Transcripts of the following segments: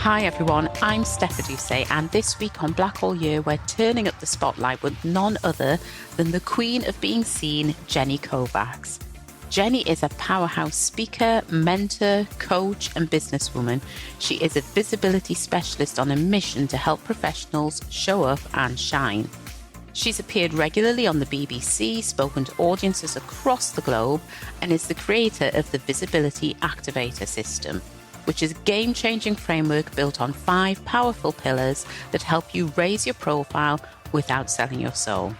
Hi everyone, I'm Stephanie Doucet, and this week on Black Hole Year, we're turning up the spotlight with none other than the queen of being seen, Jenny Kovacs. Jenny is a powerhouse speaker, mentor, coach, and businesswoman. She is a visibility specialist on a mission to help professionals show up and shine. She's appeared regularly on the BBC, spoken to audiences across the globe, and is the creator of the Visibility Activator System, which is a game-changing framework built on 5 powerful pillars that help you raise your profile without selling your soul.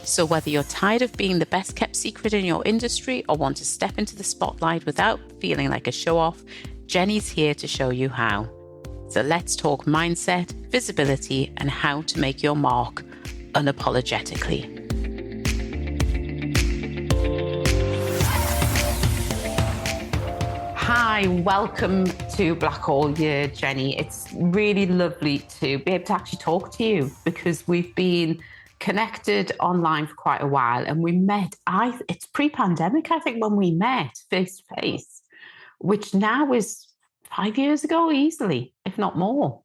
So whether you're tired of being the best-kept secret in your industry or want to step into the spotlight without feeling like a show-off, Jenny's here to show you how. So let's talk mindset, visibility, and how to make your mark unapologetically. Hi, welcome to Black Hole Year, Jenny. It's really lovely to be able to actually talk to you because we've been connected online for quite a while, and we met, it's pre-pandemic, I think, when we met face to face, which now is 5 years ago easily, if not more.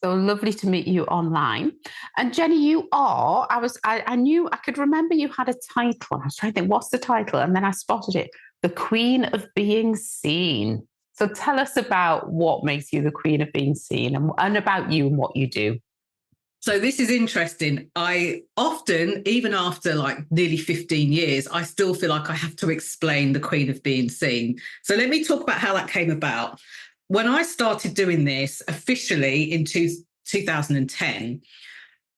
So lovely to meet you online. And Jenny, you are, I knew, I could remember you had a title. I was trying to think, what's the title? And then I spotted it, the Queen of Being Seen. So tell us about what makes you the Queen of Being Seen and about you and what you do. So this is interesting. I often, even after like nearly 15 years, I still feel like I have to explain the Queen of Being Seen. So let me talk about how that came about. When I started doing this officially in 2010,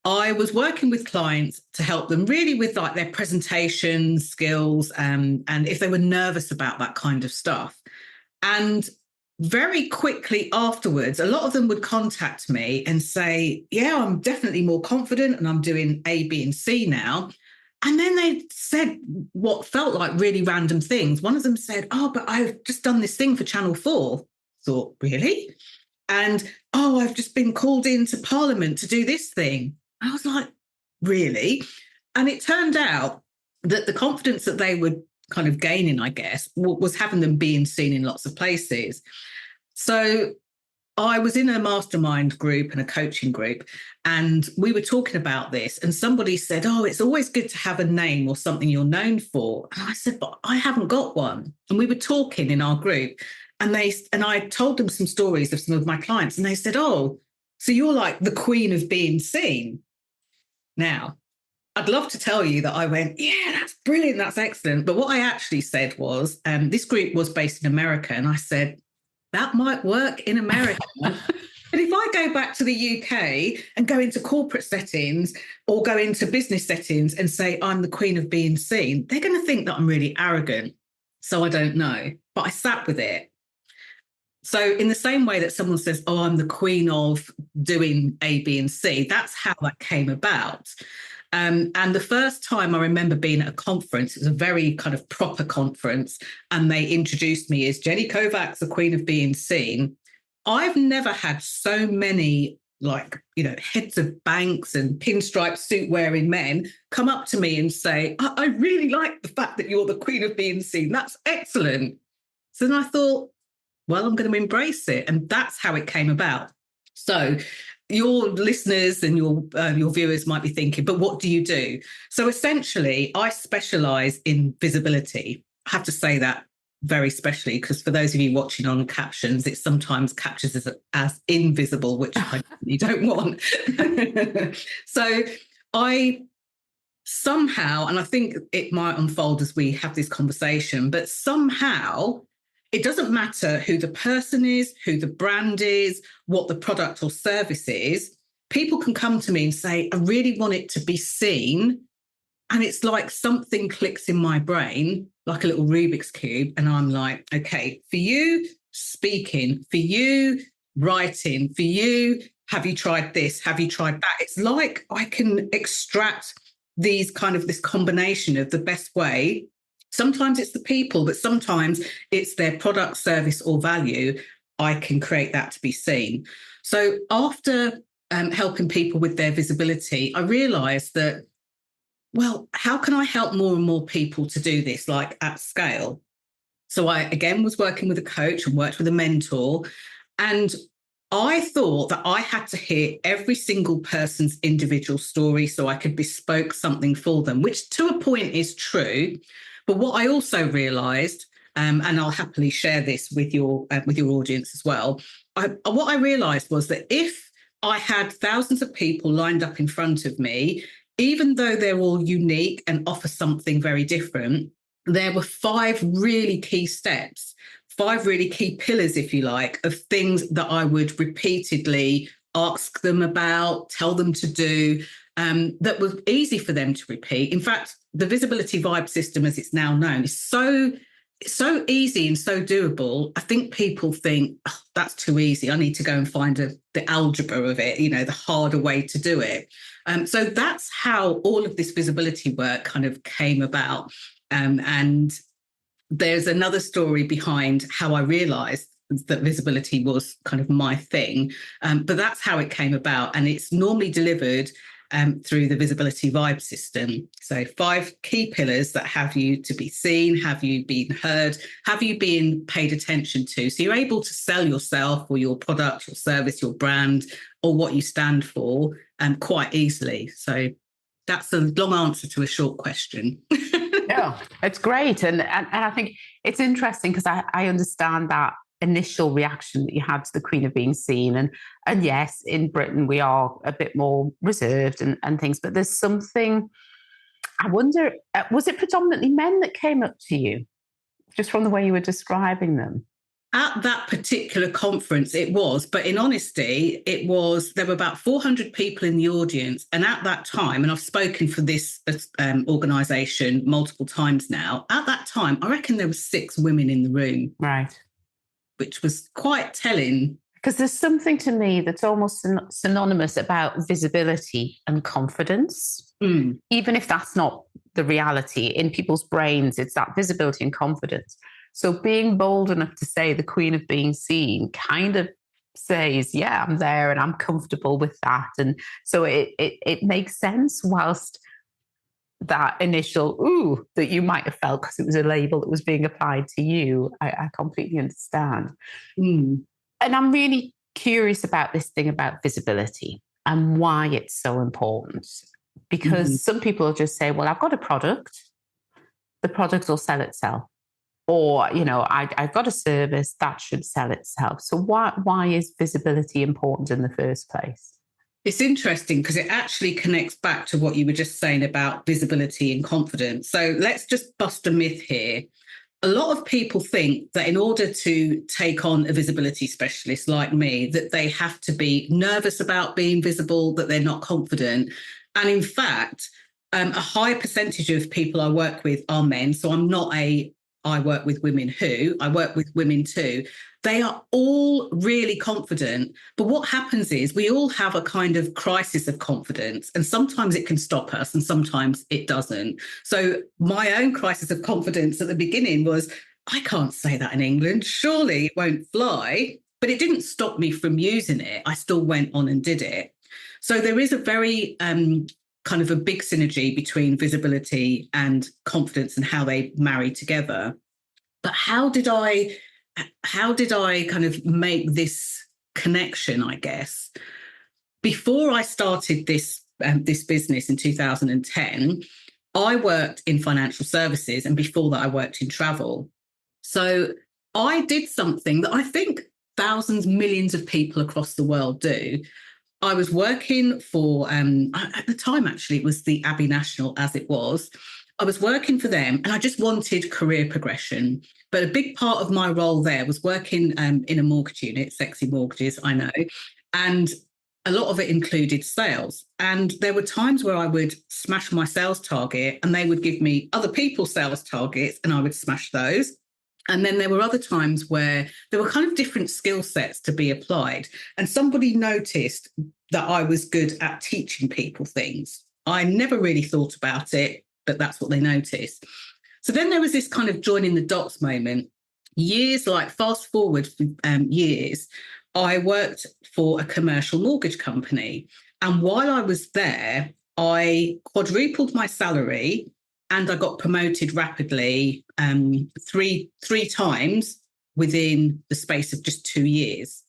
I was working with clients to help them really with like their presentation skills and if they were nervous about that kind of stuff. And very quickly afterwards, a lot of them would contact me and say, yeah, I'm definitely more confident and I'm doing A, B, and C now. And then they said what felt like really random things. One of them said, oh, but I've just done this thing for Channel 4. Thought, really? And, oh, I've just been called into Parliament to do this thing. I was like, really? And it turned out that the confidence that they were kind of gaining, I guess, was having them being seen in lots of places. So I was in a mastermind group and a coaching group, and we were talking about this, and somebody said, oh, it's always good to have a name or something you're known for. And I said, but I haven't got one. And we were talking in our group, and I told them some stories of some of my clients, and they said, oh, so you're like the Queen of Being Seen. Now, I'd love to tell you that I went, yeah, that's brilliant, that's excellent. But what I actually said was, this group was based in America, and I said, that might work in America. But if I go back to the UK and go into corporate settings or go into business settings and say I'm the Queen of Being Seen, they're going to think that I'm really arrogant. So I don't know, but I sat with it. So in the same way that someone says, oh, I'm the queen of doing A, B, and C, that's how that came about. And the first time I remember being at a conference, it was a very kind of proper conference, and they introduced me as Jenny Kovacs, the Queen of Being Seen. I've never had so many heads of banks and pinstripe suit wearing men come up to me and say, I really like the fact that you're the Queen of Being Seen. That's excellent. So then I thought, well, I'm going to embrace it. And that's how it came about. So your listeners and your viewers might be thinking, but what do you do? So essentially, I specialize in visibility. I have to say that very specially, because for those of you watching on captions, it sometimes captures as invisible, which I really don't want. So I somehow, and I think it might unfold as we have this conversation, but somehow it doesn't matter who the person is, who the brand is, what the product or service is. People can come to me and say, I really want it to be seen. And it's like something clicks in my brain, like a little Rubik's Cube. And I'm like, okay, for you, speaking, for you, writing, for you, have you tried this? Have you tried that? It's like I can extract this combination of the best way. Sometimes it's the people, but sometimes it's their product, service, or value. I can create that to be seen. So after helping people with their visibility, I realized that, well, how can I help more and more people to do this, like at scale? So I, again, was working with a coach and worked with a mentor. And I thought that I had to hear every single person's individual story so I could bespoke something for them, which to a point is true. But what I also realised, and I'll happily share this with your audience as well, what I realised was that if I had thousands of people lined up in front of me, even though they're all unique and offer something very different, there were 5 really key steps, 5 really key pillars, if you like, of things that I would repeatedly ask them about, tell them to do, that was easy for them to repeat. In fact, the visibility vibe system, as it's now known, is so easy and so doable. I think people think, oh, that's too easy. I need to go and find the algebra of it, the harder way to do it. So that's how all of this visibility work kind of came about. And there's another story behind how I realized that visibility was kind of my thing. But that's how it came about. And it's normally delivered through the visibility vibe system. So 5 key pillars that have you to be seen, have you been heard, have you been paid attention to. So you're able to sell yourself or your product, your service, your brand, or what you stand for quite easily. So that's a long answer to a short question. Yeah, it's great. And I think it's interesting because I understand that initial reaction that you had to the Queen of being seen. And yes, in Britain, we are a bit more reserved and things, but there's something, I wonder, was it predominantly men that came up to you just from the way you were describing them? At that particular conference, it was, but in honesty, there were about 400 people in the audience. And at that time, and I've spoken for this organisation multiple times now, at that time, I reckon there were 6 women in the room. Right. Which was quite telling. Because there's something to me that's almost synonymous about visibility and confidence. Even if that's not the reality, in people's brains, it's that visibility and confidence. So being bold enough to say the Queen of being seen kind of says, yeah, I'm there and I'm comfortable with that. And so it makes sense, whilst that initial ooh that you might have felt because it was a label that was being applied to you, I completely understand. And I'm really curious about this thing about visibility and why it's so important. Because some people just say, well, I've got a product, the product will sell itself. Or, I've got a service that should sell itself. So why is visibility important in the first place? It's interesting because it actually connects back to what you were just saying about visibility and confidence. So let's just bust a myth here. A lot of people think that in order to take on a visibility specialist like me, that they have to be nervous about being visible, that they're not confident. And in fact, a high percentage of people I work with are men. So I work with women who, I work with women too. They are all really confident. But what happens is we all have a kind of crisis of confidence, and sometimes it can stop us and sometimes it doesn't. So my own crisis of confidence at the beginning was, I can't say that in England. Surely it won't fly. But it didn't stop me from using it. I still went on and did it. So there is a very kind of a big synergy between visibility and confidence and how they marry together. But how did I kind of make this connection, I guess? Before I started this business in 2010, I worked in financial services, and before that I worked in travel. So I did something that I think thousands, millions of people across the world do. I was working for, at the time, actually, it was the Abbey National as it was. I was working for them and I just wanted career progression. But a big part of my role there was working in a mortgage unit, sexy mortgages, I know. And a lot of it included sales. And there were times where I would smash my sales target and they would give me other people's sales targets and I would smash those. And then there were other times where there were kind of different skill sets to be applied. And somebody noticed that I was good at teaching people things. I never really thought about it, but that's what they noticed. So then there was this kind of joining the dots moment. Fast forward years, I worked for a commercial mortgage company. And while I was there, I quadrupled my salary and I got promoted rapidly three times within the space of just 2 years.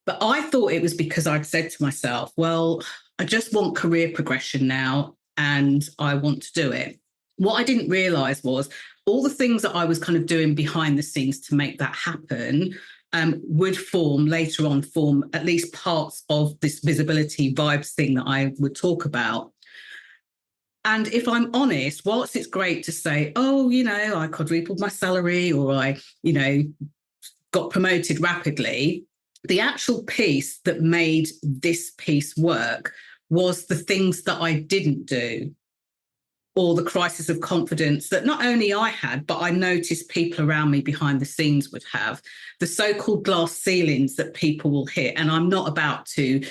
But I thought it was because I'd said to myself, well, I just want career progression now and I want to do it. What I didn't realize was all the things that I was kind of doing behind the scenes to make that happen would later on form at least parts of this visibility vibes thing that I would talk about. And if I'm honest, whilst it's great to say, oh, I quadrupled my salary or I, got promoted rapidly, the actual piece that made this piece work was the things that I didn't do, or the crisis of confidence that not only I had, but I noticed people around me behind the scenes would have, the so-called glass ceilings that people will hit. And I'm not about to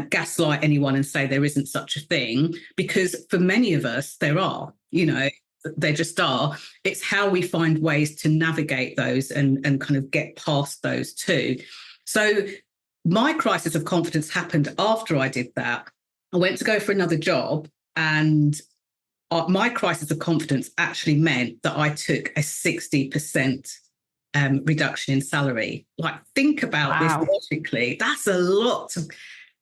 gaslight anyone and say there isn't such a thing, because for many of us, there are, there just are. It's how we find ways to navigate those and kind of get past those too. So my crisis of confidence happened after I did that. I went to go for another job, and my crisis of confidence actually meant that I took a 60% reduction in salary. Like, think about this logically. That's a lot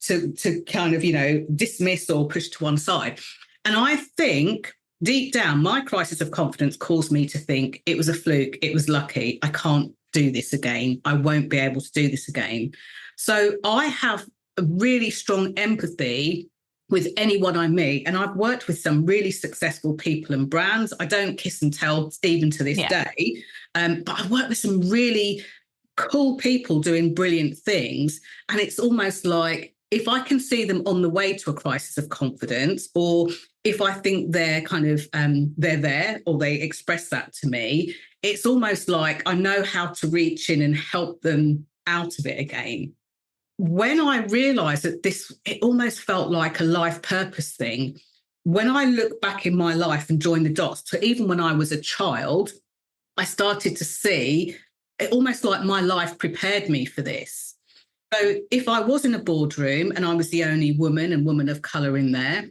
to kind of, dismiss or push to one side. And I think deep down, my crisis of confidence caused me to think it was a fluke. It was lucky. I can't do this again. I won't be able to do this again. So I have a really strong empathy with anyone I meet. And I've worked with some really successful people and brands. I don't kiss and tell even to this day. But I've worked with some really cool people doing brilliant things. And it's almost like, if I can see them on the way to a crisis of confidence, or if I think they're kind of, they're there, or they express that to me, it's almost like I know how to reach in and help them out of it again. When I realized that it almost felt like a life purpose thing. When I look back in my life and join the dots to even when I was a child, I started to see it almost like my life prepared me for this. So if I was in a boardroom and I was the only woman and woman of color in there,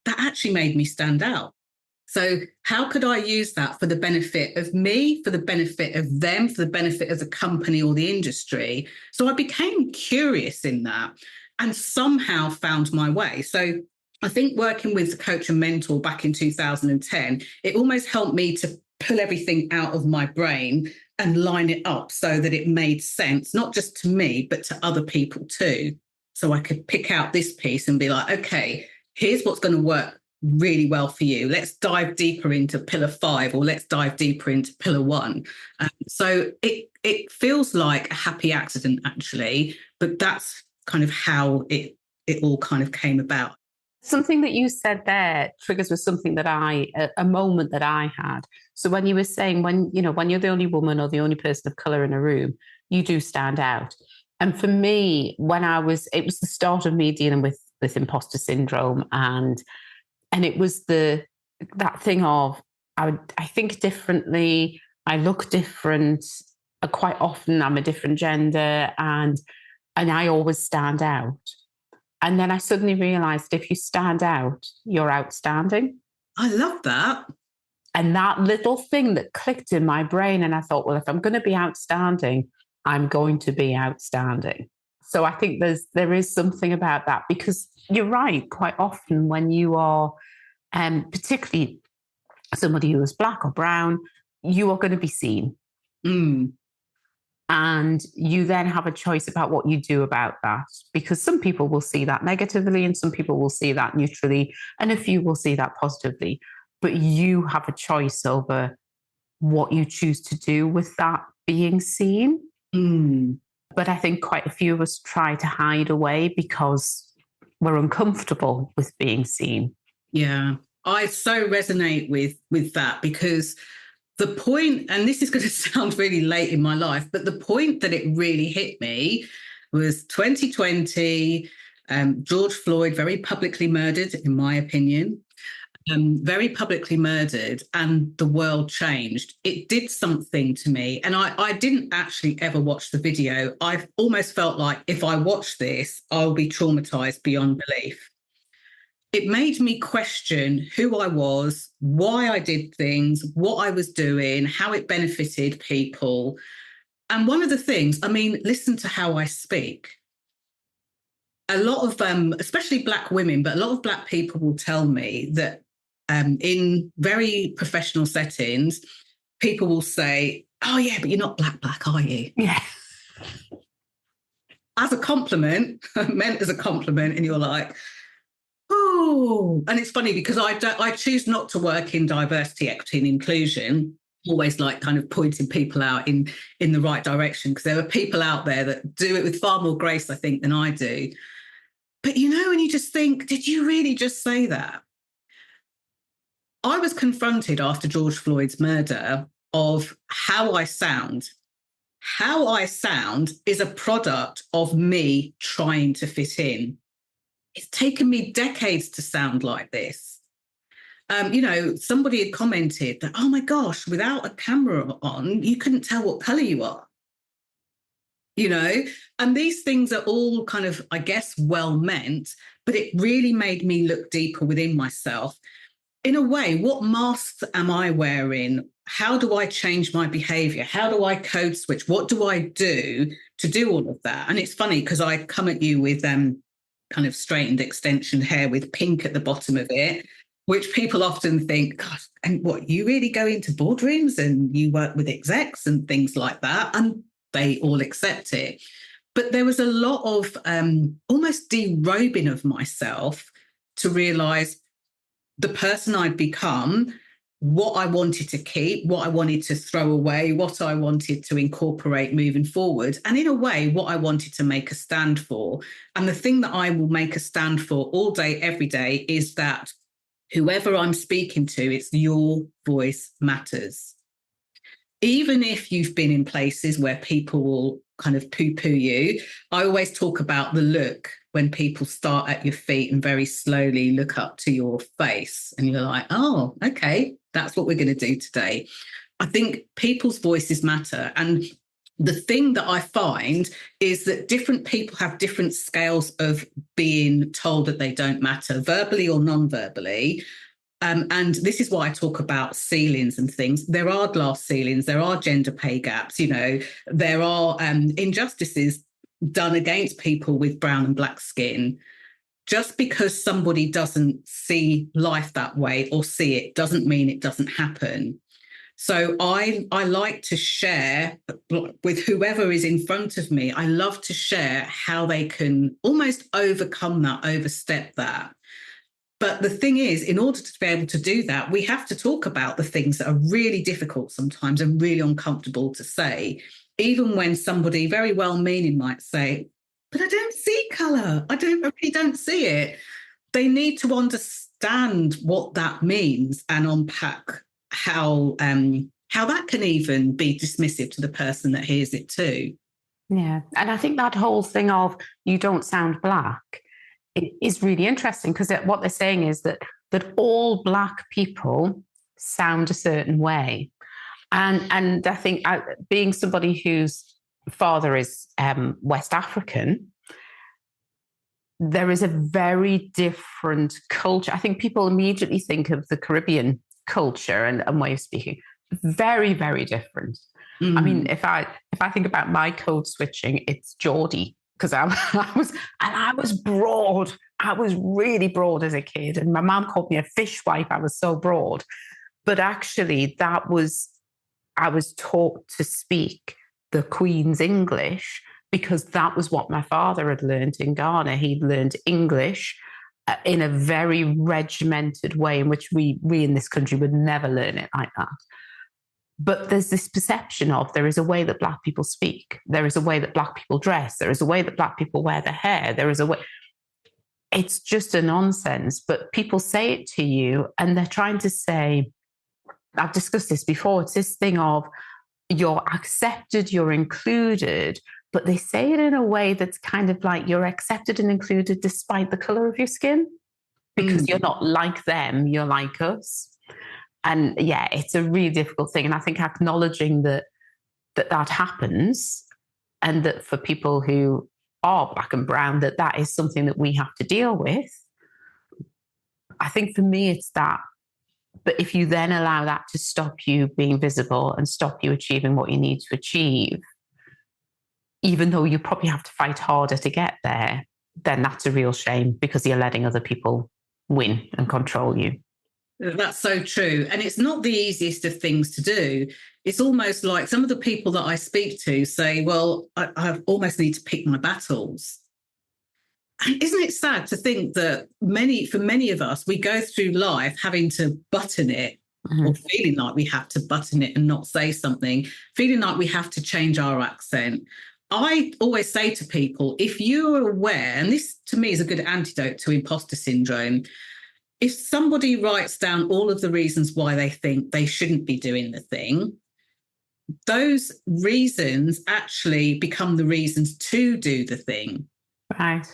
that actually made me stand out. So how could I use that for the benefit of me, for the benefit of them, for the benefit of the company or the industry? So I became curious in that and somehow found my way. So I think working with the coach and mentor back in 2010, it almost helped me to pull everything out of my brain and line it up so that it made sense, not just to me, but to other people too. So I could pick out this piece and be like, okay, here's what's going to work really well for you. Let's dive deeper into pillar 5, or let's dive deeper into pillar 1. So it feels like a happy accident, actually, but that's kind of how it all kind of came about. Something that you said there triggers was something that a moment that I had. So when you were saying when you're the only woman or the only person of color in a room, you do stand out. And for me, it was the start of me dealing with imposter syndrome, and it was that thing of I think differently, I look different. Quite often I'm a different gender, and I always stand out. And then I suddenly realized if you stand out, you're outstanding. I love that. And that little thing that clicked in my brain. And I thought, well, if I'm going to be outstanding, I'm going to be outstanding. So I think there is something about that, because you're right. Quite often when you are, particularly somebody who is black or brown, you are going to be seen. Mm. And you then have a choice about what you do about that, because some people will see that negatively and some people will see that neutrally, and a few will see that positively. But you have a choice over what you choose to do with that being seen. Mm. But I think quite a few of us try to hide away because we're uncomfortable with being seen. Yeah, I so resonate with that, because the point, and this is going to sound really late in my life, but the point that it really hit me was 2020, George Floyd very publicly murdered, in my opinion, very publicly murdered, and the world changed. It did something to me. And I didn't actually ever watch the video. I almost felt like if I watch this, I'll be traumatized beyond belief. It made me question who I was, why I did things, what I was doing, how it benefited people. And one of the things, listen to how I speak. a lot of, especially Black women, but a lot of Black people will tell me that in very professional settings, people will say, oh, yeah, but you're not black, are you? Yeah. As a compliment, meant as a compliment, and you're like, oh. And it's funny because I choose not to work in diversity, equity, and inclusion. Always like kind of pointing people out in the right direction, because there are people out there that do it with far more grace, I think, than I do. But when you just think, did you really just say that? I was confronted after George Floyd's murder of how I sound. How I sound is a product of me trying to fit in. It's taken me decades to sound like this. Somebody had commented that, oh my gosh, without a camera on, you couldn't tell what color you are. And these things are all kind of, I guess, well meant, but it really made me look deeper within myself. In a way, what masks am I wearing? How do I change my behavior? How do I code switch? What do I do to do all of that? And it's funny because I come at you with kind of straightened extension hair with pink at the bottom of it, which people often think, gosh, and what, you really go into boardrooms and you work with execs and things like that? And they all accept it. But there was a lot of almost derobing of myself to realize the person I'd become, what I wanted to keep, what I wanted to throw away, what I wanted to incorporate moving forward, and in a way, what I wanted to make a stand for. And the thing that I will make a stand for all day, every day, is that whoever I'm speaking to, it's your voice matters. Even if you've been in places where people will kind of poo-poo you, I always talk about the look when people start at your feet and very slowly look up to your face. And you're like, oh, okay, that's what we're going to do today. I think people's voices matter. And the thing that I find is that different people have different scales of being told that they don't matter, verbally or non-verbally. And this is why I talk about ceilings and things. There are glass ceilings, there are gender pay gaps, there are injustices done against people with brown and black skin. Just because somebody doesn't see life that way or see it doesn't mean it doesn't happen. So I like to share with whoever is in front of me. I love to share how they can almost overcome that, overstep that. But the thing is, in order to be able to do that, we have to talk about the things that are really difficult sometimes and really uncomfortable to say, even when somebody very well-meaning might say, but I don't see colour. I really don't see it. They need to understand what that means and unpack how that can even be dismissive to the person that hears it too. Yeah. And I think that whole thing of you don't sound black, it is really interesting, because what they're saying is that all black people sound a certain way. And I think being somebody whose father is West African, there is a very different culture. I think people immediately think of the Caribbean culture and way of speaking. Very, very different. I mean, if I think about my code switching, it's Geordie, because I was broad. I was really broad as a kid, and my mom called me a fishwife. I was so broad, but actually, I was taught to speak the Queen's English because that was what my father had learned in Ghana. He'd learned English in a very regimented way, in which we in this country would never learn it like that. But there's this perception of there is a way that black people speak. There is a way that black people dress. There is a way that black people wear their hair. There is a way. It's just a nonsense. But people say it to you and they're trying to say, I've discussed this before, it's this thing of you're accepted, you're included, but they say it in a way that's kind of like you're accepted and included despite the color of your skin, because you're not like them, you're like us. And yeah, it's a really difficult thing. And I think acknowledging that happens, and that for people who are black and brown, that is something that we have to deal with. I think for me, it's that. But if you then allow that to stop you being visible and stop you achieving what you need to achieve, even though you probably have to fight harder to get there, then that's a real shame, because you're letting other people win and control you. That's so true. And it's not the easiest of things to do. It's almost like some of the people that I speak to say, well, I almost need to pick my battles. And isn't it sad to think that for many of us, we go through life having to button it, or feeling like we have to button it and not say something, feeling like we have to change our accent. I always say to people, if you're aware, and this to me is a good antidote to imposter syndrome, if somebody writes down all of the reasons why they think they shouldn't be doing the thing, those reasons actually become the reasons to do the thing. Right.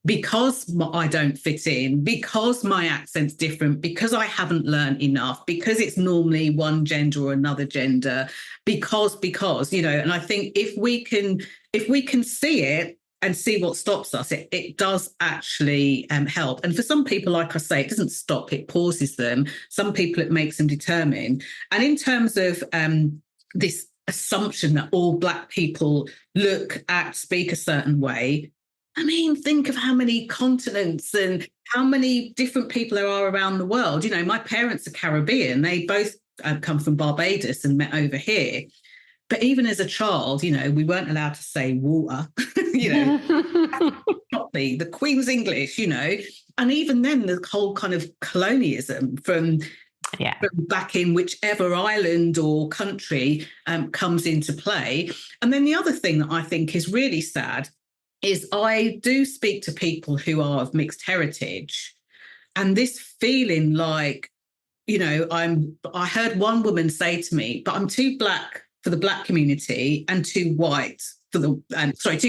Because I don't fit in, because my accent's different, because I haven't learned enough, because it's normally one gender or another gender, because, and I think if we can see it and see what stops us, it does actually help. And for some people, like I say, it doesn't stop, it pauses them. Some people, it makes them determined. And in terms of this assumption that all Black people look, act, speak a certain way, I mean, think of how many continents and how many different people there are around the world. My parents are Caribbean. They both come from Barbados and met over here. But even as a child, we weren't allowed to say water, properly, the Queen's English, and even then the whole kind of colonialism from back in whichever island or country comes into play. And then the other thing that I think is really sad is I do speak to people who are of mixed heritage, and this feeling like, I heard one woman say to me, but I'm too Black for the Black community and too white too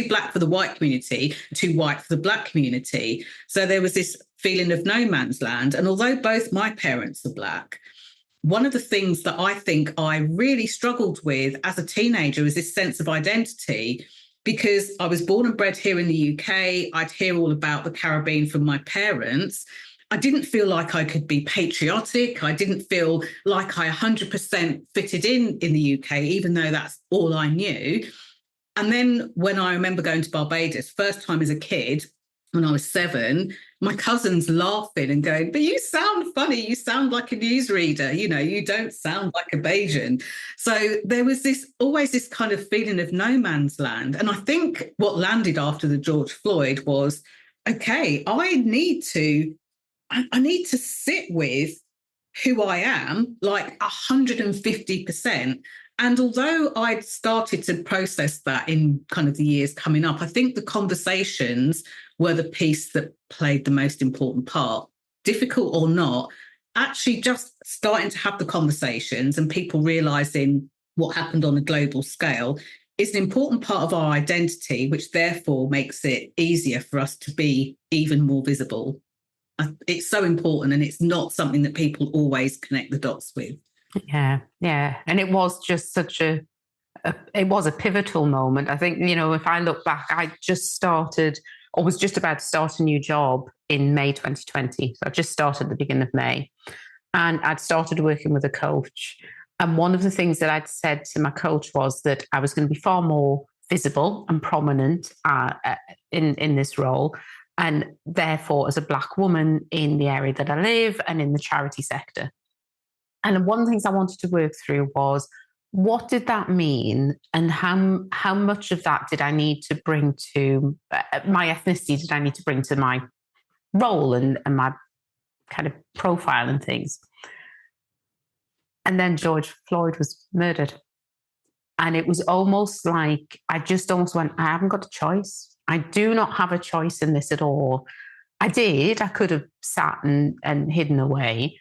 Black for the white community, too white for the Black community. So there was this feeling of no man's land. And although both my parents are Black, one of the things that I think I really struggled with as a teenager is this sense of identity, because I was born and bred here in the UK. I'd hear all about the Caribbean from my parents. I didn't feel like I could be patriotic. I didn't feel like I 100% fitted in the UK, even though that's all I knew. And then when I remember going to Barbados, first time as a kid, when I was 7, my cousin's laughing and going, but you sound funny. You sound like a newsreader. You don't sound like a Bayesian. So there was always this kind of feeling of no man's land. And I think what landed after the George Floyd was, okay, I need to sit with who I am, like 150%. And although I'd started to process that in kind of the years coming up, I think the conversations were the piece that played the most important part. Difficult or not, actually just starting to have the conversations and people realising what happened on a global scale is an important part of our identity, which therefore makes it easier for us to be even more visible. It's so important, and it's not something that people always connect the dots with. Yeah. And it was just it was a pivotal moment. I think, if I look back, I just started or was just about to start a new job in May 2020. So I just started at the beginning of May, and I'd started working with a coach. And one of the things that I'd said to my coach was that I was going to be far more visible and prominent in this role. And therefore, as a Black woman in the area that I live and in the charity sector. And one of the things I wanted to work through was, what did that mean? And how much of that did I need to bring to my ethnicity, did I need to bring to my role and my kind of profile and things? And then George Floyd was murdered. And it was almost like I just almost went, I haven't got a choice. I do not have a choice in this at all. I could have sat and hidden away,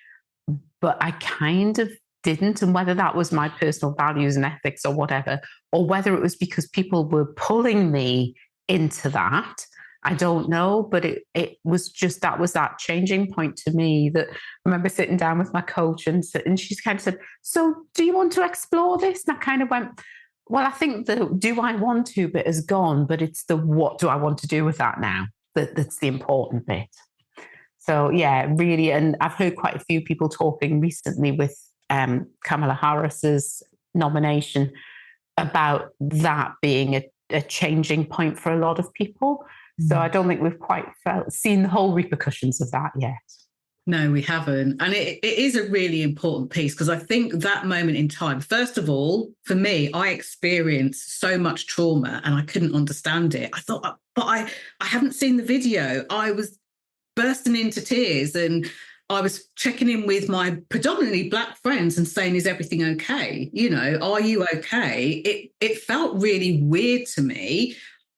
but I kind of didn't. And whether that was my personal values and ethics or whatever, or whether it was because people were pulling me into that, I don't know. But it was just, that was that changing point to me, that I remember sitting down with my coach and she kind of said, so do you want to explore this? And I kind of went, well, I think the do I want to bit is gone, but it's the what do I want to do with that now that's the important bit. So yeah, really. And I've heard quite a few people talking recently with Kamala Harris's nomination about that being a changing point for a lot of people. So I don't think we've quite seen the whole repercussions of that yet. No, we haven't. And it is a really important piece, because I think that moment in time, first of all, for me, I experienced so much trauma and I couldn't understand it. I thought, but I haven't seen the video. I was bursting into tears, and I was checking in with my predominantly Black friends and saying, is everything okay? You know, are you okay? It felt really weird to me.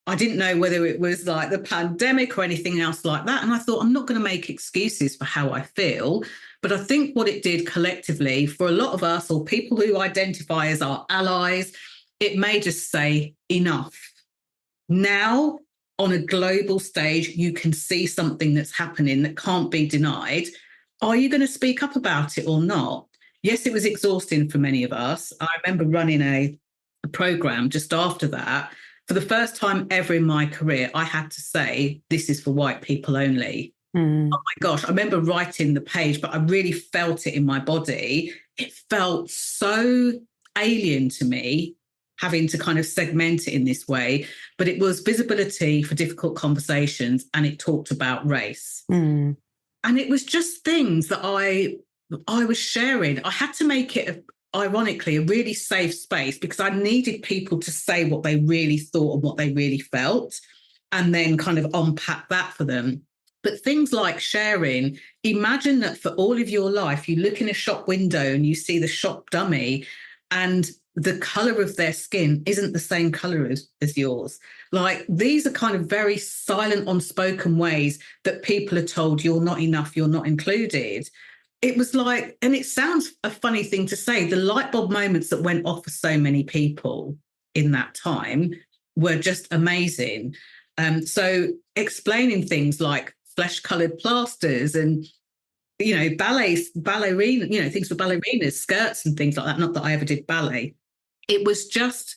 I didn't know whether it was like the pandemic or anything else like that. And I thought, I'm not going to make excuses for how I feel. But I think what it did collectively for a lot of us, or people who identify as our allies, it made us say, enough. Now, on a global stage, you can see something that's happening that can't be denied. Are you going to speak up about it or not? Yes, it was exhausting for many of us. I remember running a program just after that. For the first time ever in my career, I had to say, this is for white people only. Oh my gosh, I remember writing the page, but I really felt it in my body. It felt so alien to me, having to kind of segment it in this way. But it was visibility for difficult conversations, and it talked about race. And it was just things that I was sharing. I had to make it ironically a really safe space, because I needed people to say what they really thought and what they really felt, and then kind of unpack that for them. But things like sharing, imagine that for all of your life, you look in a shop window and you see the shop dummy, and the colour of their skin isn't the same colour as yours. Like, these are kind of very silent, unspoken ways that people are told you're not enough, you're not included. It was like, and it sounds a funny thing to say, the light bulb moments that went off for so many people in that time were just amazing. So explaining things like flesh-coloured plasters and, you know, ballerina, you know, things for ballerinas, skirts and things like that. Not that I ever did ballet. It was just,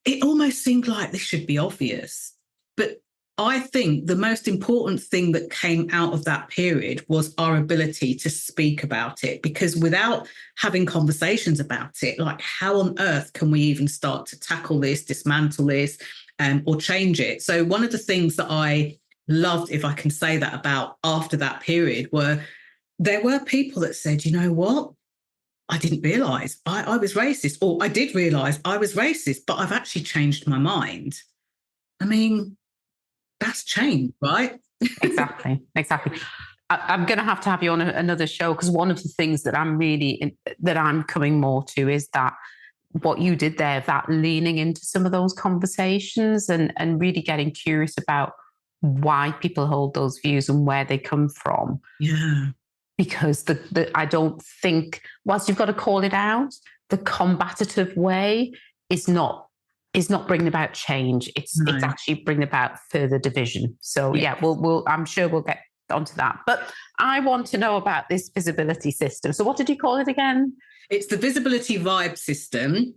it almost seemed like this should be obvious. But I think the most important thing that came out of that period was our ability to speak about it, because without having conversations about it, like, how on earth can we even start to tackle this, dismantle this, or change it? So one of the things that I loved, if I can say that, about after that period, were there were people that said, you know what? I didn't realise I was racist, or I did realise I was racist, but I've actually changed my mind. I mean, that's change, right? Exactly. I'm going to have you on another show, because one of the things that I'm coming more to is that what you did there, that leaning into some of those conversations and really getting curious about why people hold those views and where they come from. Yeah. Because I don't think, whilst you've got to call it out, the combative way is not bringing about change. It's actually bringing about further division. So we'll I'm sure we'll get onto that. But I want to know about this visibility system. So what did you call it again? It's the visibility vibe system.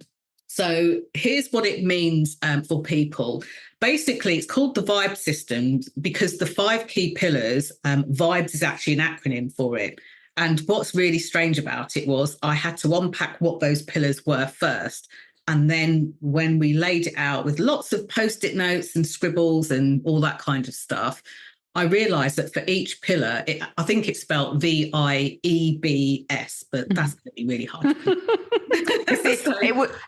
So here's what it means for people. Basically, it's called the vibe system because the 5 key pillars, vibes is actually an acronym for it. And what's really strange about it was I had to unpack what those pillars were first. And then when we laid it out with lots of Post-it notes and scribbles and all that kind of stuff, I realised that for each pillar, I think it's spelled VIEBS, but that's going to be really hard.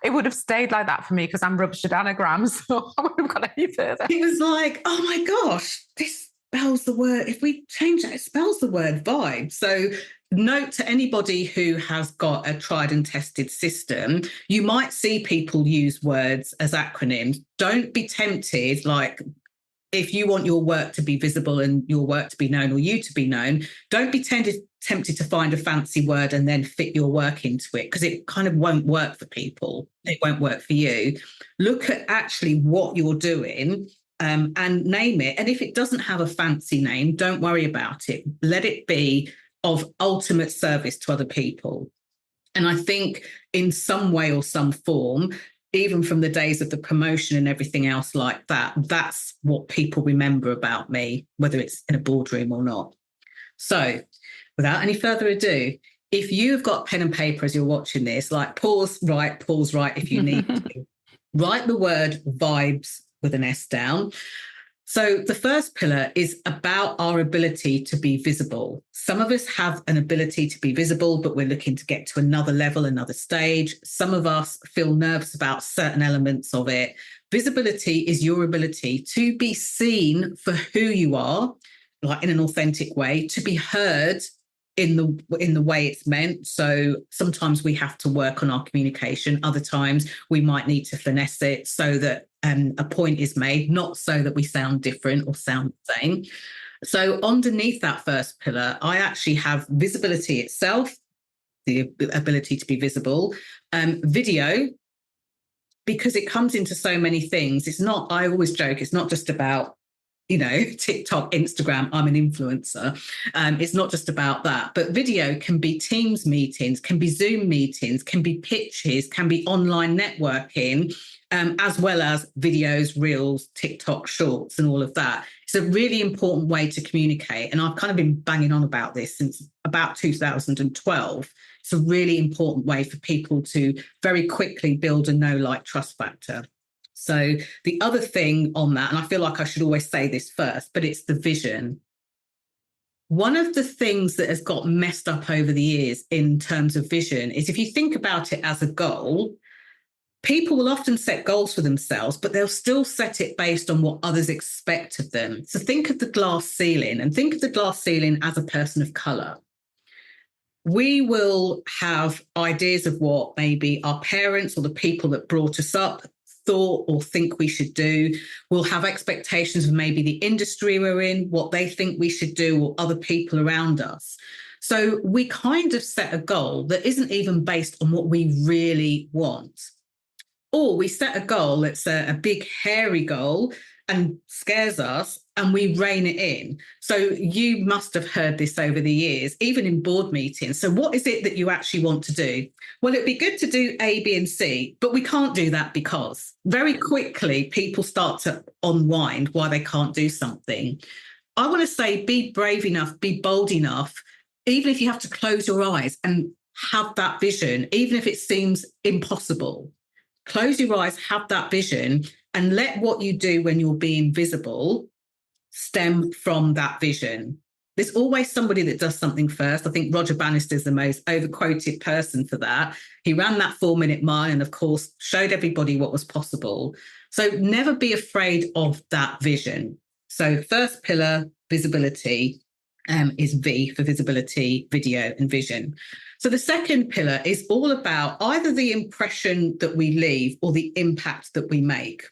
It would have stayed like that for me because I'm rubbish at anagrams, so I wouldn't have got any further. It was like, oh my gosh, this spells the word. If we change that, it spells the word vibe. So note to anybody who has got a tried and tested system, you might see people use words as acronyms. Don't be tempted, like, if you want your work to be visible and your work to be known, or you to be known, don't be tempted to find a fancy word and then fit your work into it, because it kind of won't work for people. It won't work for you. Look at actually what you're doing and name it. And if it doesn't have a fancy name, don't worry about it. Let it be of ultimate service to other people. And I think in some way or some form, even from the days of the promotion and everything else like that, that's what people remember about me, whether it's in a boardroom or not. So without any further ado, if you've got pen and paper as you're watching this, like pause right if you need to. Write the word vibes with an S down. So the first pillar is about our ability to be visible. Some of us have an ability to be visible, but we're looking to get to another level, another stage. Some of us feel nervous about certain elements of it. Visibility is your ability to be seen for who you are, like in an authentic way, to be heard in the way it's meant. So sometimes we have to work on our communication. Other times we might need to finesse it so that a point is made, not so that we sound different or sound the same. So underneath that first pillar, I actually have visibility itself, the ability to be visible, video, because it comes into so many things. It's not, I always joke, it's not just about, TikTok, Instagram, I'm an influencer. It's not just about that, but video can be Teams meetings, can be Zoom meetings, can be pitches, can be online networking, as well as videos, reels, TikTok shorts, and all of that. It's a really important way to communicate. And I've kind of been banging on about this since about 2012. It's a really important way for people to very quickly build a know, like, trust factor. So the other thing on that, and I feel like I should always say this first, but it's the vision. One of the things that has got messed up over the years in terms of vision is if you think about it as a goal, people will often set goals for themselves, but they'll still set it based on what others expect of them. So think of the glass ceiling, and think of the glass ceiling as a person of colour. We will have ideas of what maybe our parents or the people that brought us up thought or think we should do. We'll have expectations of maybe the industry we're in, what they think we should do, or other people around us. So we kind of set a goal that isn't even based on what we really want. Or we set a goal that's a big, hairy goal and scares us, and we rein it in. So you must have heard this over the years, even in board meetings. So what is it that you actually want to do? Well, it'd be good to do A, B, and C, but we can't do that because very quickly people start to unwind why they can't do something. I want to say be brave enough, be bold enough, even if you have to close your eyes and have that vision, even if it seems impossible. Close your eyes, have that vision, and let what you do when you're being visible stem from that vision. There's always somebody that does something first. I think Roger Bannister is the most overquoted person for that. He ran that 4-minute mile and, of course, showed everybody what was possible. So never be afraid of that vision. So first pillar, visibility, is V for visibility, video, and vision. So the second pillar is all about either the impression that we leave or the impact that we make,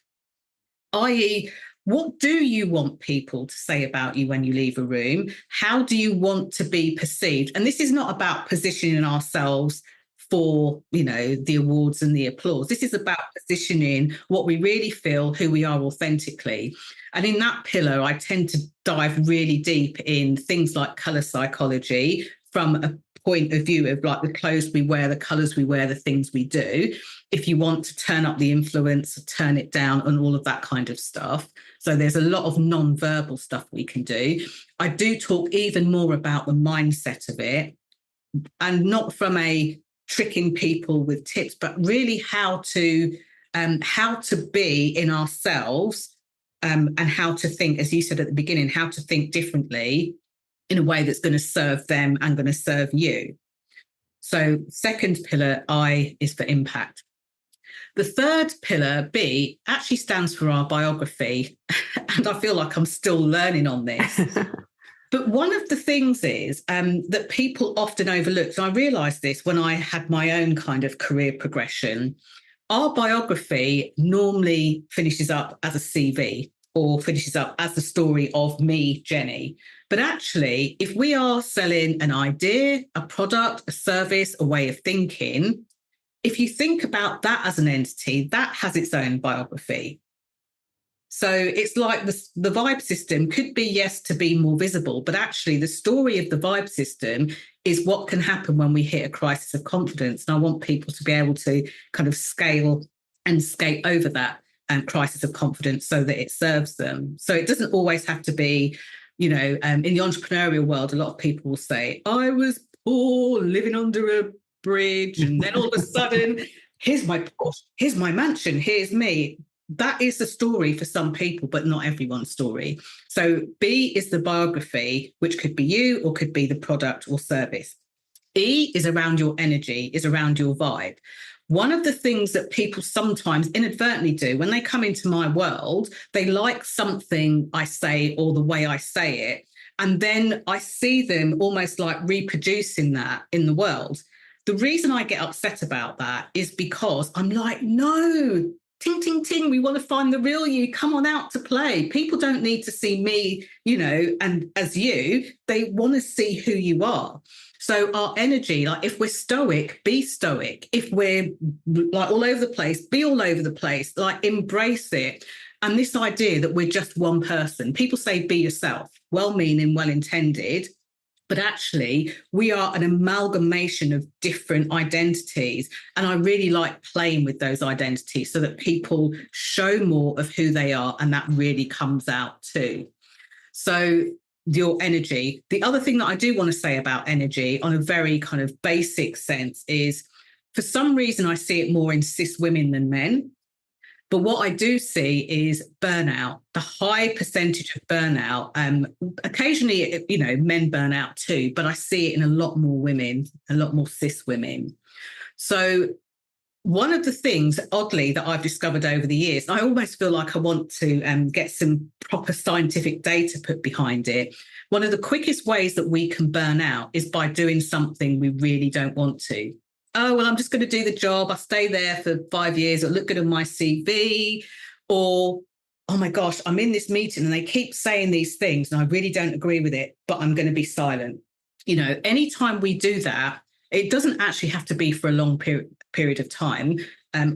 i.e., what do you want people to say about you when you leave a room? How do you want to be perceived? And this is not about positioning ourselves for, the awards and the applause. This is about positioning what we really feel, who we are authentically. And in that pillar, I tend to dive really deep in things like colour psychology from a point of view of like the clothes we wear, the colours we wear, the things we do. If you want to turn up the influence, turn it down, and all of that kind of stuff. So there's a lot of non-verbal stuff we can do. I do talk even more about the mindset of it, and not from a tricking people with tips, but really how to be in ourselves, and how to think, as you said at the beginning, how to think differently in a way that's going to serve them and going to serve you. So second pillar, I, is for impact. The third pillar, B, actually stands for our biography. And I feel like I'm still learning on this. But one of the things is that people often overlook, and I realised this when I had my own kind of career progression, our biography normally finishes up as a CV or finishes up as the story of me, Jenny. But actually, if we are selling an idea, a product, a service, a way of thinking, if you think about that as an entity, that has its own biography. So it's like the vibe system could be, yes, to be more visible, but actually the story of the vibe system is what can happen when we hit a crisis of confidence. And I want people to be able to kind of scale and skate over that crisis of confidence so that it serves them. So it doesn't always have to be, in the entrepreneurial world, a lot of people will say, I was poor, living under a bridge, and then all of a sudden, here's my Porsche, here's my mansion, here's me. that is the story for some people, but not everyone's story. So B is the biography, which could be you or could be the product or service. E is around your energy, is around your vibe. One of the things that people sometimes inadvertently do when they come into my world, they like something I say or the way I say it. And then I see them almost like reproducing that in the world. The reason I get upset about that is because I'm like, no, ting, ting, ting, we want to find the real you. Come on out to play. People don't need to see me, and as you, they want to see who you are. So our energy, like if we're stoic, be stoic. If we're like all over the place, be all over the place, like embrace it. And this idea that we're just one person, people say be yourself, well-meaning, well-intended, but actually we are an amalgamation of different identities. And I really like playing with those identities so that people show more of who they are, and that really comes out too. So your energy. The other thing that I do want to say about energy on a very kind of basic sense is, for some reason, I see it more in cis women than men. But what I do see is burnout, the high percentage of burnout. Occasionally, men burn out too, but I see it in a lot more women, a lot more cis women. So one of the things, oddly, that I've discovered over the years, I almost feel like I want to get some proper scientific data put behind it. One of the quickest ways that we can burn out is by doing something we really don't want to. Oh, well, I'm just going to do the job. I'll stay there for 5 years. It'll look good on my CV. Or, oh my gosh, I'm in this meeting and they keep saying these things and I really don't agree with it, but I'm going to be silent. Anytime we do that, it doesn't actually have to be for a long period of time.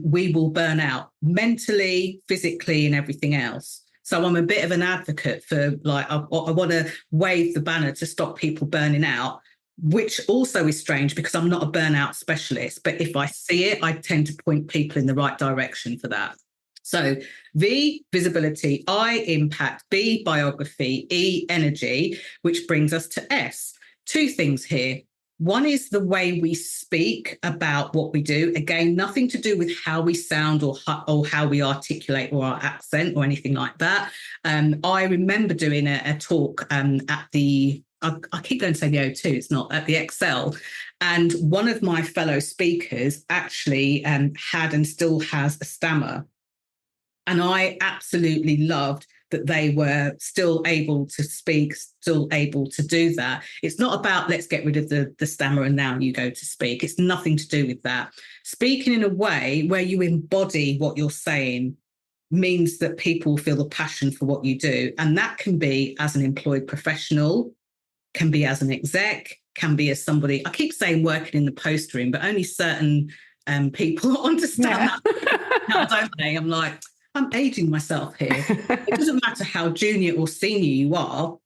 We will burn out mentally, physically, and everything else. So I'm a bit of an advocate for, like, I want to wave the banner to stop people burning out, which also is strange because I'm not a burnout specialist. But if I see it, I tend to point people in the right direction for that. So V, visibility, I, impact, B, biography, E, energy, which brings us to S. Two things here. One is the way we speak about what we do. Again, nothing to do with how we sound or how we articulate or our accent or anything like that. I remember doing a talk at the, I keep going to say the O2, it's not, at the Excel. And one of my fellow speakers actually had and still has a stammer. And I absolutely loved that they were still able to speak, still able to do that. It's not about let's get rid of the stammer and now you go to speak. It's nothing to do with that. Speaking in a way where you embody what you're saying means that people feel the passion for what you do. And that can be as an employed professional, can be as an exec, can be as somebody, I keep saying working in the post room, but only certain people understand that now, don't they? I'm like, I'm aging myself here. It doesn't matter how junior or senior you are,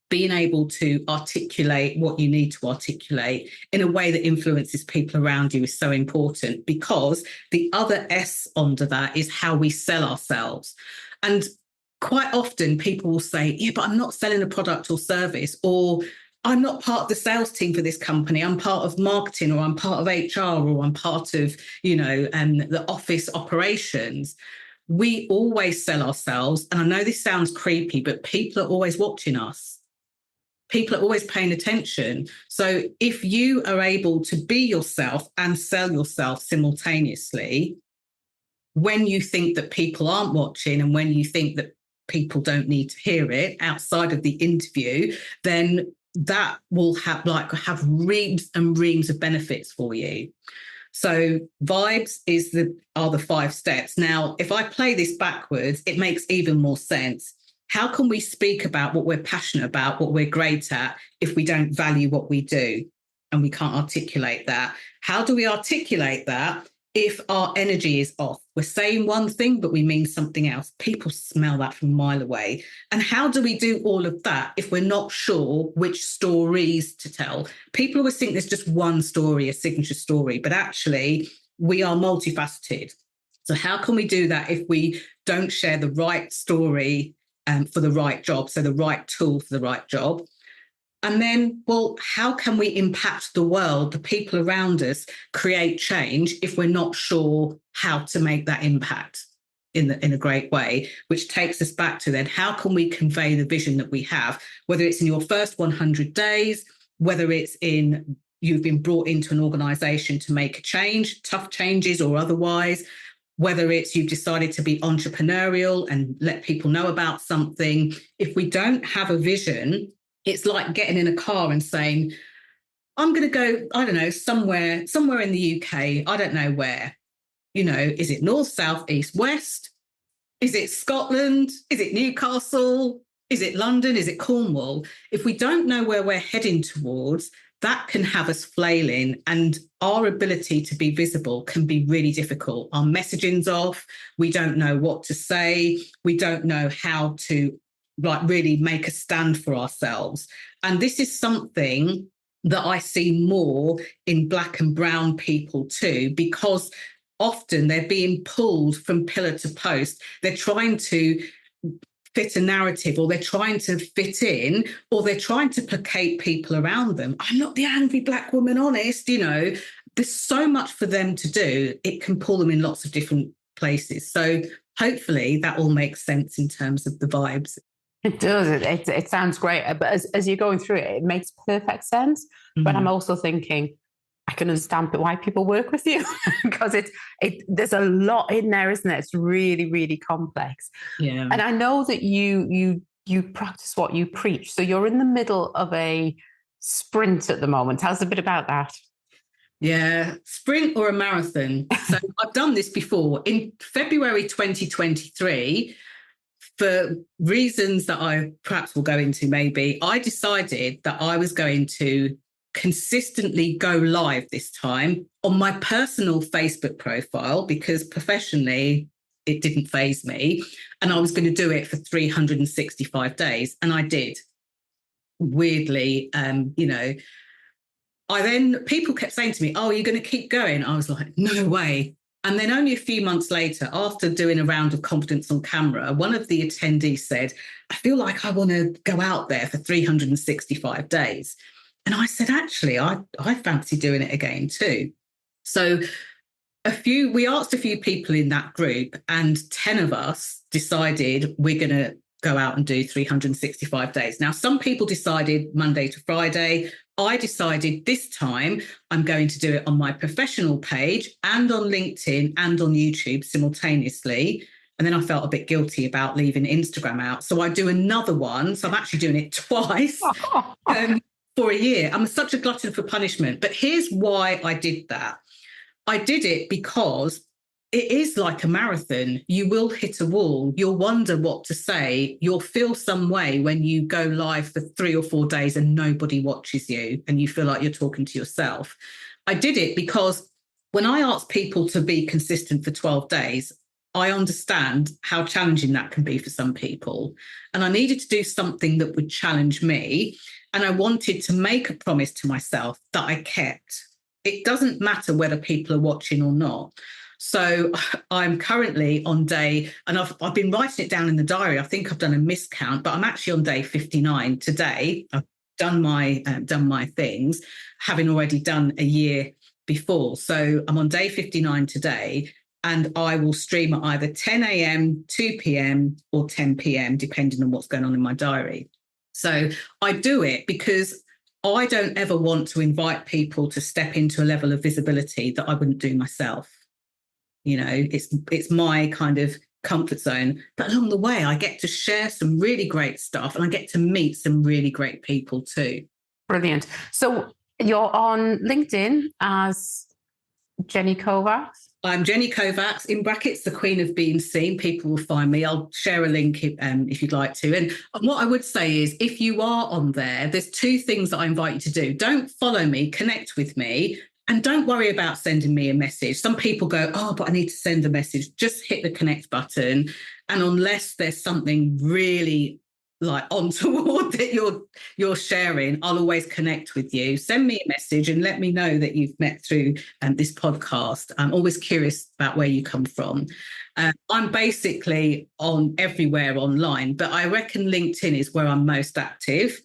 being able to articulate what you need to articulate in a way that influences people around you is so important, because the other S under that is how we sell ourselves. And quite often people will say, yeah, but I'm not selling a product or service, or I'm not part of the sales team for this company. I'm part of marketing, or I'm part of HR, or I'm part of, the office operations. We always sell ourselves. And I know this sounds creepy, but people are always watching us. People are always paying attention. So if you are able to be yourself and sell yourself simultaneously, when you think that people aren't watching and when you think that people don't need to hear it outside of the interview, then that will have reams and reams of benefits for you. So vibes are the 5 steps. Now, if I play this backwards, it makes even more sense. How can we speak about what we're passionate about, what we're great at, if we don't value what we do and we can't articulate that? How do we articulate that if our energy is off? We're saying one thing, but we mean something else. People smell that from a mile away. And how do we do all of that if we're not sure which stories to tell? People always think there's just one story, a signature story, but actually we are multifaceted. So how can we do that if we don't share the right story for the right job, so the right tool for the right job? And then, well, how can we impact the world, the people around us, create change if we're not sure how to make that impact? in a great way, which takes us back to then how can we convey the vision that we have, whether it's in your first 100 days, whether it's in you've been brought into an organization to make a change, tough changes or otherwise, whether it's you've decided to be entrepreneurial and let people know about something. If we don't have a vision, it's like getting in a car and saying, I'm going to go, I don't know, somewhere in the UK, I don't know where. Is it north, south, east, west? Is it Scotland? Is it Newcastle? Is it London? Is it Cornwall? If we don't know where we're heading towards, that can have us flailing, and our ability to be visible can be really difficult. Our messaging's off. We don't know what to say. We don't know how to really make a stand for ourselves. And this is something that I see more in Black and brown people too, because often they're being pulled from pillar to post. They're trying to fit a narrative, or they're trying to fit in, or they're trying to placate people around them. I'm not the angry Black woman, honest, there's so much for them to do. It can pull them in lots of different places. So hopefully that all makes sense in terms of the vibes. It does. It sounds great. But as you're going through it, it makes perfect sense. Mm-hmm. But I'm also thinking, I can understand why people work with you because there's a lot in there, isn't it? It's really, really complex. Yeah. And I know that you practice what you preach. So you're in the middle of a sprint at the moment. Tell us a bit about that. Yeah, sprint or a marathon. So I've done this before. In February 2023, for reasons that I perhaps will go into maybe, I decided that I was going to consistently go live this time on my personal Facebook profile, because professionally it didn't faze me, and I was going to do it for 365 days, and I did. Weirdly, people kept saying to me, oh, you're going to keep going? I was like, no way. And then only a few months later, after doing a round of confidence on camera, one of the attendees said, I feel like I want to go out there for 365 days. And I said, actually, I fancy doing it again too. So we asked a few people in that group, and 10 of us decided we're going to go out and do 365 days. Now, some people decided Monday to Friday. I decided this time I'm going to do it on my professional page and on LinkedIn and on YouTube simultaneously. And then I felt a bit guilty about leaving Instagram out. So I do another one. So I'm actually doing it twice for a year. I'm such a glutton for punishment. But here's why I did that. I did it because it is like a marathon. You will hit a wall. You'll wonder what to say. You'll feel some way when you go live for 3 or 4 days and nobody watches you and you feel like you're talking to yourself. I did it because when I ask people to be consistent for 12 days, I understand how challenging that can be for some people. And I needed to do something that would challenge me. And I wanted to make a promise to myself that I kept. It doesn't matter whether people are watching or not. So I'm currently on day, and I've been writing it down in the diary. I think I've done a miscount, but I'm actually on day 59 today. I've done my things, having already done a year before. So I'm on day 59 today, and I will stream at either 10 a.m., 2 p.m. or 10 p.m., depending on what's going on in my diary. So I do it because I don't ever want to invite people to step into a level of visibility that I wouldn't do myself. It's my kind of comfort zone. But along the way, I get to share some really great stuff, and I get to meet some really great people too. Brilliant. So you're on LinkedIn as Jenny Kovacs? I'm Jenny Kovacs, in brackets, the Queen of Being Seen. People will find me. I'll share a link if you'd like to. And what I would say is, if you are on there, there's 2 things that I invite you to do. Don't follow me, connect with me. And don't worry about sending me a message. Some people go, oh, but I need to send a message. Just hit the connect button. And unless there's something really like untoward that you're sharing, I'll always connect with you. Send me a message and let me know that you've met through this podcast. I'm always curious about where you come from. I'm basically on everywhere online, but I reckon LinkedIn is where I'm most active.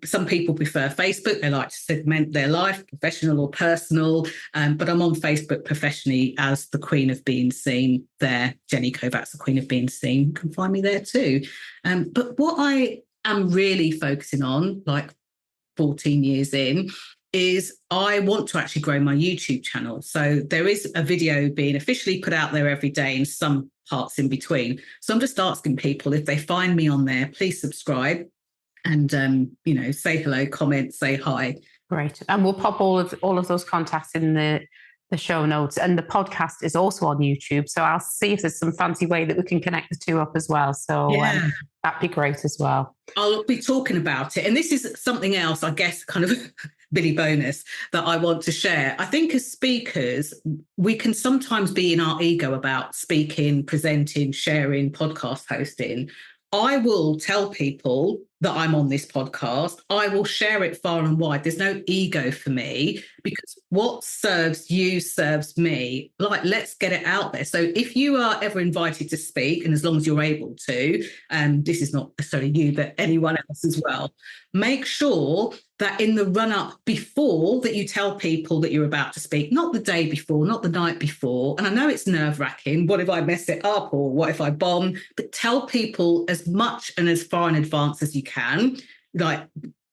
Some people prefer Facebook. They like to segment their life, professional or personal. But I'm on Facebook professionally as the Queen of Being Seen there. Jenny Kovacs, the Queen of Being Seen. You can find me there too. But what I am really focusing on, like 14 years in, is I want to actually grow my YouTube channel. So there is a video being officially put out there every day and some parts in between. So I'm just asking people, if they find me on there, please subscribe and, say hello, comment, say hi. Great. And we'll pop all of those contacts in the show notes. And the podcast is also on YouTube. So I'll see if there's some fancy way that we can connect the two up as well. So that'd be great as well. I'll be talking about it. And this is something else, I guess, kind of Billy bonus that I want to share. I think as speakers, we can sometimes be in our ego about speaking, presenting, sharing, podcast hosting. I will tell people that I'm on this podcast. I will share it far and wide. There's no ego for me, because what serves you serves me. Like, let's get it out there. So if you are ever invited to speak, and as long as you're able to, this is not necessarily you, but anyone else as well, make sure that in the run-up before that you tell people that you're about to speak, not the day before, not the night before. And I know it's nerve-wracking. What if I mess it up, or what if I bomb? But tell people as much and as far in advance as you can. Like,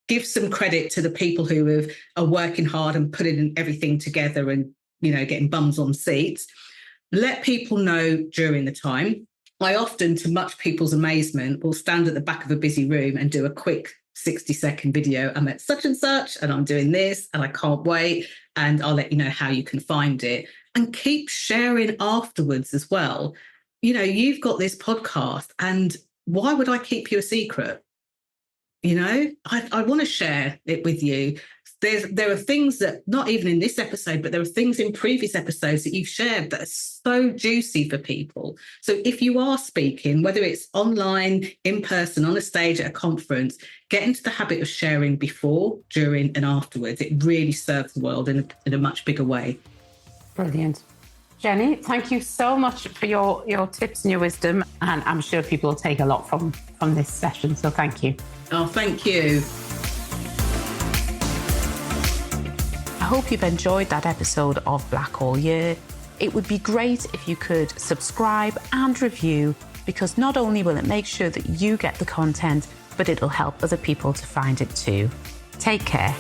give some credit to the people who are working hard and putting everything together and, getting bums on seats. Let people know during the time. I often, to much people's amazement, will stand at the back of a busy room and do a quick 60-second video. I'm at such and such, and I'm doing this, and I can't wait. And I'll let you know how you can find it. And keep sharing afterwards as well. You've got this podcast, and why would I keep you a secret? I want to share it with you. There are things that, not even in this episode, but there are things in previous episodes that you've shared that are so juicy for people. So if you are speaking, whether it's online, in person, on a stage, at a conference, get into the habit of sharing before, during, and afterwards. It really serves the world in a much bigger way. Brilliant. Jenny, thank you so much for your tips and your wisdom. And I'm sure people will take a lot from this session. So thank you. Oh, thank you. I hope you've enjoyed that episode of Black All Year. It would be great if you could subscribe and review, because not only will it make sure that you get the content, but it'll help other people to find it too. Take care.